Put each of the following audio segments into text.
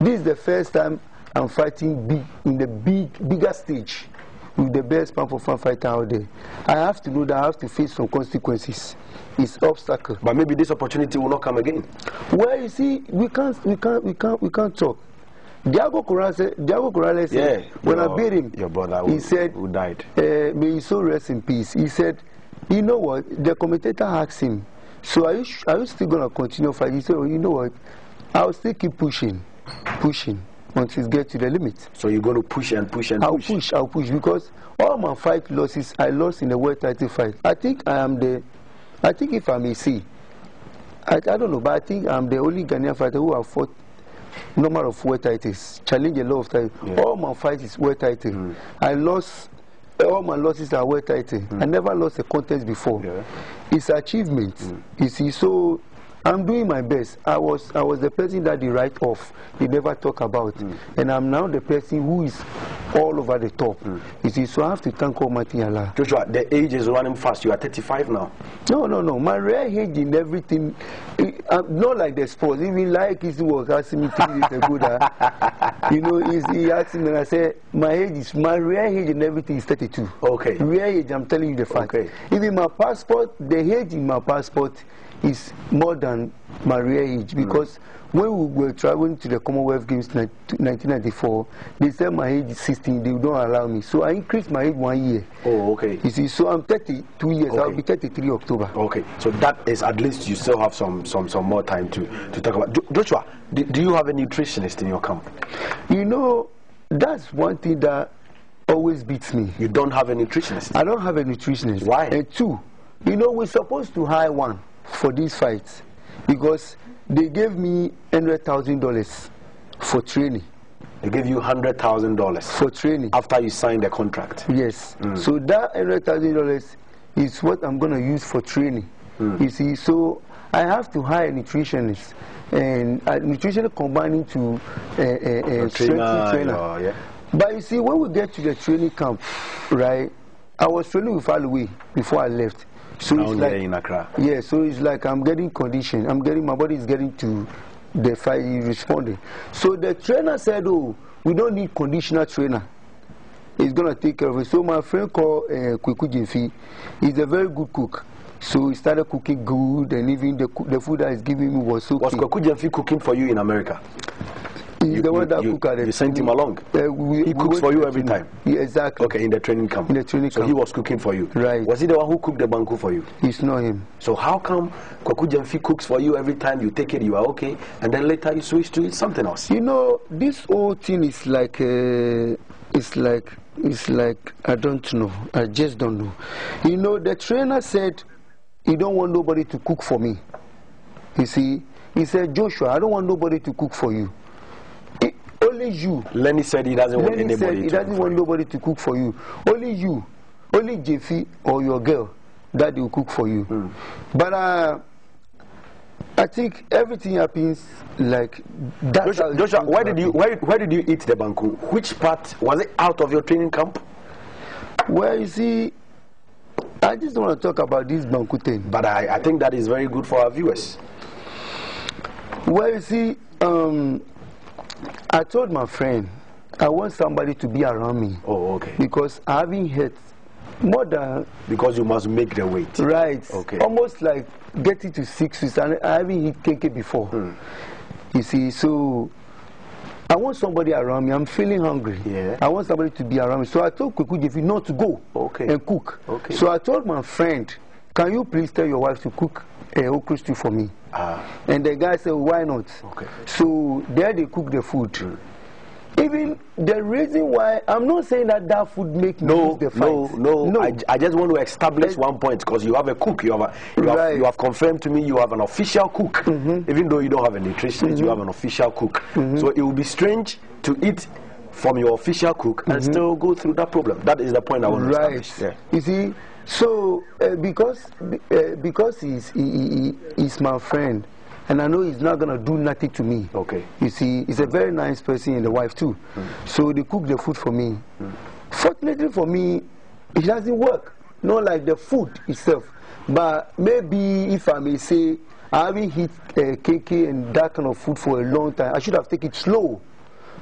This is the first time I'm fighting big in the bigger stage with the best man for fan fighter out there. I have to know that I have to face some consequences. It's obstacle. But maybe this opportunity will not come again. Well, you see, we can't talk. Diego Corrales said, when I beat him, your brother he said, who died. May his soul rest in peace. He said, you know what? The commentator asked him, so are you still gonna continue fighting? He said, oh, you know what? I'll still keep pushing until it gets to the limit. So you're going to push and push and push? I'll push because all my fight losses, I lost in the world title fight. I think if I may say, I don't know, but I think I'm the only Ghanaian fighter who have fought number of world titles, challenge a lot of titles. Yeah. All my fights is world title. I lost, all my losses are world title. I never lost a contest before. Yeah. It's achievement. You see, so I'm doing my best. I was the person that they write off, they never talk about, and I'm now the person who is all over the top. You see, so I have to thank Almighty Allah. Joshua, the age is running fast. You are 35 now. No. My real age in everything, not like the sports. Even like he was asking me 3 days ago that, you know, he asked me and I said, my real age in everything is 32. Okay. Real age, I'm telling you the fact. Okay. Even my passport, the age in my passport is more than my real age, because when we were traveling to the Commonwealth Games in 1994, they said my age is 16, they don't allow me. So I increased my age 1 year. Oh, okay. You see, so I'm 32 years, okay. I'll be 33 October. Okay, so that is, at least you still have some more time to talk about. Joshua, do you have a nutritionist in your camp? You know, that's one thing that always beats me. You don't have a nutritionist? I don't have a nutritionist. Why? And two, you know, we're supposed to hire one for these fights, because they gave me $100,000 for training. They gave you $100,000 for training after you signed the contract? Yes. So that $100,000 is what I'm going to use for training. You see, so I have to hire a nutritionist, and a nutritionist combining to a trainer. Yeah. But you see, when we get to the training camp, right, I was training with Alui before I left. So it's like, in Accra. Yeah, so it's like I'm getting conditioned. My body is getting to the fight, responding. So the trainer said, oh, we don't need conditioner trainer. He's going to take care of it. So my friend called Kweku Jemfi, he's a very good cook. So he started cooking good, and even the food that he's giving me was okay. Was Kweku Jemfi cooking for you in America? He's the one that cooked at it. You sent him along? He cooks for you every time? Yeah, exactly. Okay, in the training camp? In the training camp. So he was cooking for you? Right. Was he the one who cooked the banku for you? It's not him. So how come Kweku Jemfi cooks for you every time you take it, you are okay, and then later you switch to something else? You know, this whole thing is like, it's like, I don't know. I just don't know. You know, the trainer said he don't want nobody to cook for me. You see, he said, Joshua, I don't want nobody to cook for you. Only you. Lenny said he doesn't want anybody he doesn't want nobody to cook for you. Only you, only Jeffy or your girl that will cook for you. But I think everything happens like that. Joshua, why did you eat the banku? Which part was it out of your training camp? Well, you see, I just don't want to talk about this banku thing. But I think that is very good for our viewers. Well, you see, I told my friend I want somebody to be around me. Oh, okay. Because I haven't hit more than... Because you must make the weight. Right. Okay. Almost like getting to 6 weeks, and I haven't hit KK before. You see, so I want somebody around me. I'm feeling hungry. Yeah. I want somebody to be around me. So I told Kweku Jemfi not to go and cook. Okay. So I told my friend, can you please tell your wife to cook okra stew for me? And the guy said, why not? Okay. So there they cook the food. Even the reason why, I'm not saying that food make me lose the fight. No. I just want to establish one point, because you have a cook. You have confirmed to me you have an official cook. Even though you don't have a nutritionist, you have an official cook. So it would be strange to eat from your official cook and still go through that problem. That is the point I want to establish. Yeah. You see, so because he's my friend, and I know he's not gonna do nothing to me. Okay. You see, he's a very nice person, and the wife too. So they cook the food for me. Fortunately for me, it doesn't work. Not like the food itself, but maybe if I may say, I haven't hit KK and that kind of food for a long time. I should have taken it slow.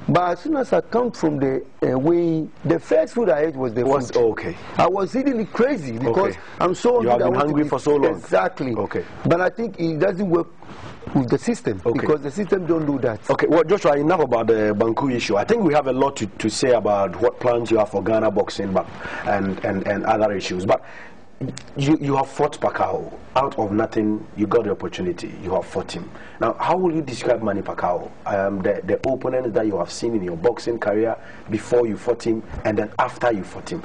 But as soon as I come from the way, the first food I ate was the food. Okay. I was eating it crazy because I'm so hungry. You have been hungry for so long. Exactly. Okay. But I think it doesn't work with the system because the system don't do that. Okay. Well, Joshua, enough about the Banku issue. I think we have a lot to say about what plans you have for Ghana boxing, but and other issues. But you have fought Pacquiao out of nothing. You got the opportunity. You have fought him. Now, how will you describe Manny Pacquiao? The opponent that you have seen in your boxing career before you fought him, and then after you fought him.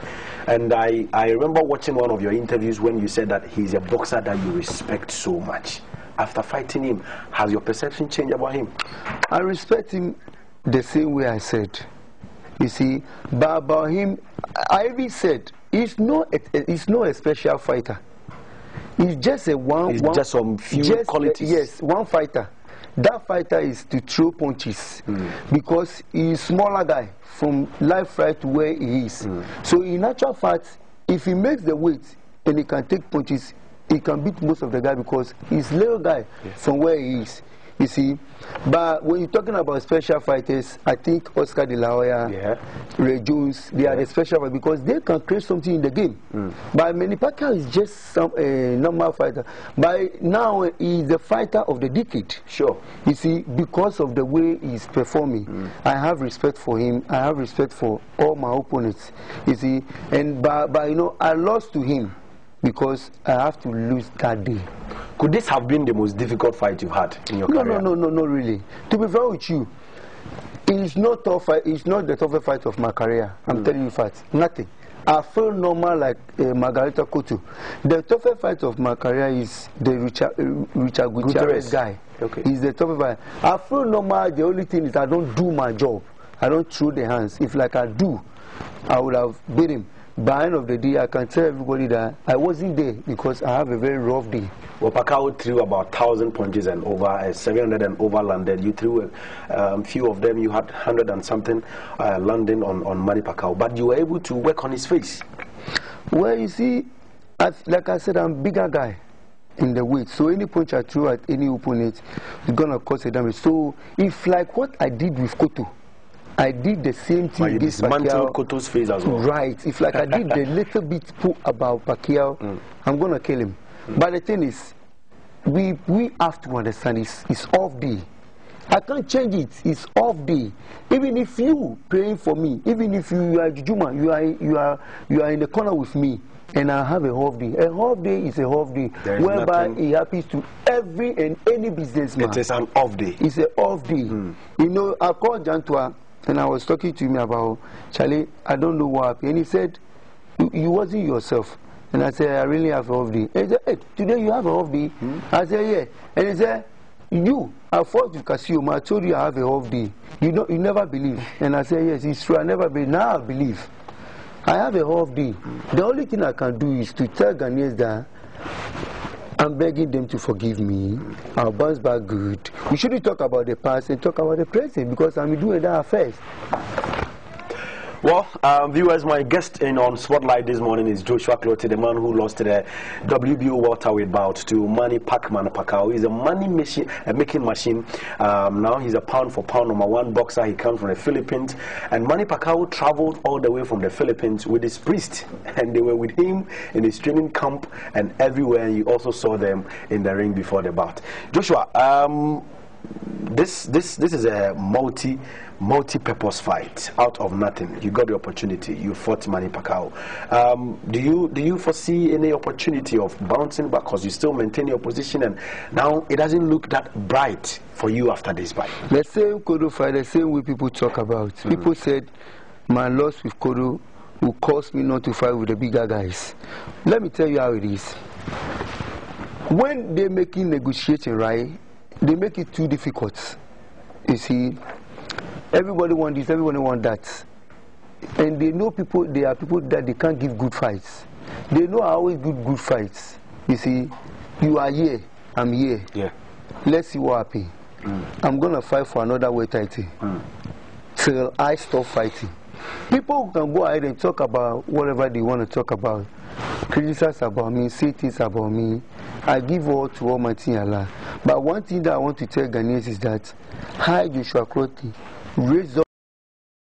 And I remember watching one of your interviews when you said that he's a boxer that you respect so much. After fighting him, has your perception changed about him? I respect him the same way I said. You see, but about him, I even said he's not a special fighter. He's just a one. He's just some few qualities. Yes, one fighter. That fighter is to throw punches because he's a smaller guy from life right to where he is. So in actual fact, if he makes the weight and he can take punches, he can beat most of the guy because he's a little guy from where he is. You see, but when you're talking about special fighters, I think Oscar De La Hoya, Ray Jones, they are the special fighters because they can create something in the game. But Manny Pacquiao is just some normal fighter. But now he's the fighter of the decade. Sure. You see, because of the way he's performing, I have respect for him. I have respect for all my opponents. You see, and but you know, I lost to him because I have to lose that day. Could this have been the most difficult fight you've had in your career? No, not really. To be fair with you, it's not tough. It's not the toughest fight of my career. I'm telling you facts. Nothing. I feel normal like Margarita Couto. The toughest fight of my career is the Richard Gutierrez guy. Okay. He's the toughest fight. I feel normal. The only thing is I don't do my job. I don't throw the hands. If like I do, I would have beat him. By the end of the day, I can tell everybody that I wasn't there because I have a very rough day. Well, Pacquiao threw about 1,000 punches and over 700 and over landed. You threw a few of them. You had 100 and something landing on Manny Pacquiao, but you were able to work on his face. Well, you see, like I said, I'm a bigger guy in the weight, so any punch I throw at any opponent is gonna cause a damage. So if like what I did with Cotto, I did the same thing. But you dismantled Cotto's face as well. Right. If like I did the little bit about Pacquiao, I'm gonna kill him. But the thing is, we have to understand it's off day. I can't change it. It's off day. Even if you praying for me, even if you are Jujuma, you are in the corner with me, and I have a half day. A half day is a half day, whereby it happens to every and any businessman. It is an off day. It's an off day. You know, I called Jantua and I was talking to him about, Charlie, I don't know what happened. And he said, you wasn't yourself. And I said, I really have a off day. And he said, hey, today you have a off day? I said, yeah. And he said, I fought with Casio, I told you I have a off day. You never believe. And I said, yes, it's true, I never believe. Now I believe. I have a off day. The only thing I can do is to tell Ghanaians that I'm begging them to forgive me. I'll bounce back good. We shouldn't talk about the past and talk about the present because I'm doing that first. Well, viewers, my guest on Spotlight this morning is Joshua Clottey, the man who lost the WBO welterweight bout to Manny Pacquiao. He's a making machine. Now he's a pound-for-pound #1 boxer. He comes from the Philippines. And Manny Pacquiao traveled all the way from the Philippines with his priest. And they were with him in his training camp and everywhere. And you also saw them in the ring before the bout. Joshua, this is a multi-purpose fight out of nothing. You got the opportunity. You fought Manny Pacquiao. Do you foresee any opportunity of bouncing back because you still maintain your position and now it doesn't look that bright for you after this fight? The same Cotto fight, the same way people talk about. People said my loss with Cotto will cause me not to fight with the bigger guys. Let me tell you how it is. When they're making negotiating, right, they make it too difficult. You see, everybody wants this, everybody wants that. And they know there are people that they can't give good fights. They know I always give good fights. You see, you are here, I'm here. Yeah. Let's see what happens. I'm going to fight for another weight title till I stop fighting. People can go ahead and talk about whatever they want to talk about. Criticize about me, say things about me. I give all to Almighty Allah. But one thing that I want to tell Ghanaians is that Joshua Clottey raised up